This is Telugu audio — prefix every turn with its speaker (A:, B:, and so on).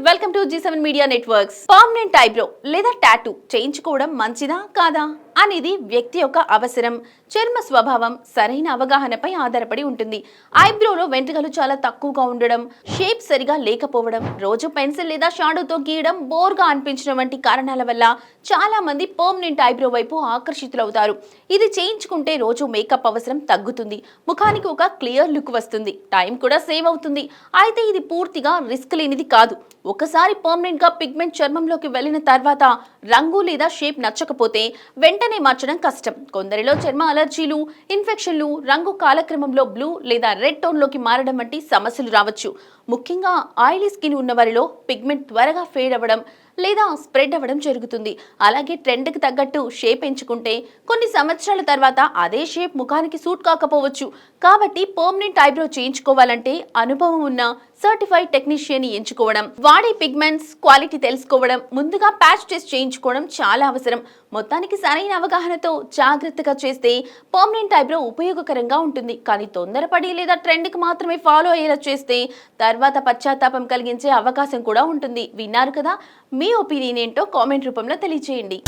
A: Welcome to G7 media networks. Permanent eyebrow లేదా టాటూ చేయించుకోవడం మంచిదా కాదా అనేది వ్యక్తి యొక్క అవసరం, చర్మ స్వభావం, సరైన అవగాహనపై ఆధారపడి ఉంటుంది. ఐబ్రోలో వెంట్రుకలు చాలా తక్కువగా ఉండడం, షేప్ సరిగా లేకపోవడం, రోజు పెన్సిల్ లేదా షాడోతో గీయడం బోర్గా అనిపించడం వంటి కారణాల వల్ల చాలా మంది పర్మనెంట్ ఐబ్రో వైపు ఆకర్షితులవుతారు. ఇది చేయించుకుంటే రోజు మేకప్ అవసరం తగ్గుతుంది, ముఖానికి ఒక క్లియర్ లుక్ వస్తుంది, టైం కూడా సేవ్ అవుతుంది. అయితే ఇది పూర్తిగా రిస్క్ లేనిది కాదు. ఒకసారి పర్మనెంట్ గా పిగ్మెంట్ చర్మంలోకి వెళ్ళిన తర్వాత రంగు లేదా షేప్ నచ్చకపోతే వెంటనే మార్చడం కష్టం. కొందరిలో చర్మ అలర్జీలు, ఇన్ఫెక్షన్లు, రంగు కాలక్రమంలో బ్లూ లేదా రెడ్ టోన్ లోకి మారడం వంటి సమస్యలు రావచ్చు. ముఖ్యంగా ఆయిలీ స్కిన్ ఉన్న వారిలో పిగ్మెంట్ త్వరగా ఫేడ్ అవ్వడం లేదా స్ప్రెడ్ అవ్వడం జరుగుతుంది. అలాగే ట్రెండ్కి తగ్గట్టు షేప్ ఎంచుకుంటే కొన్ని సంవత్సరాల తర్వాత అదే షేప్ ముఖానికి సూట్ కాకపోవచ్చు. కాబట్టి పర్మనెంట్ ఐబ్రో చేయించుకోవాలంటే అనుభవం ఉన్న సర్టిఫైడ్ టెక్నీషియన్ ఎంచుకోవడం, వాడే పిగ్మెంట్స్ క్వాలిటీ తెలుసుకోవడం, ముందుగా ప్యాచ్ టెస్ట్ చేయించుకోవడం చాలా అవసరం. మొత్తానికి సరైన అవగాహనతో జాగ్రత్తగా చేస్తే పర్మనెంట్ ఐబ్రో ఉపయోగకరంగా ఉంటుంది. కానీ తొందరపడి లేదా ట్రెండ్కి మాత్రమే ఫాలో అయ్యేలా చేస్తే తర్వాత పశ్చాత్తాపం కలిగించే అవకాశం కూడా ఉంటుంది. విన్నారు కదా, మీ ఒపీనియన్ ఏంటో కామెంట్ రూపంలో తెలియజేయండి.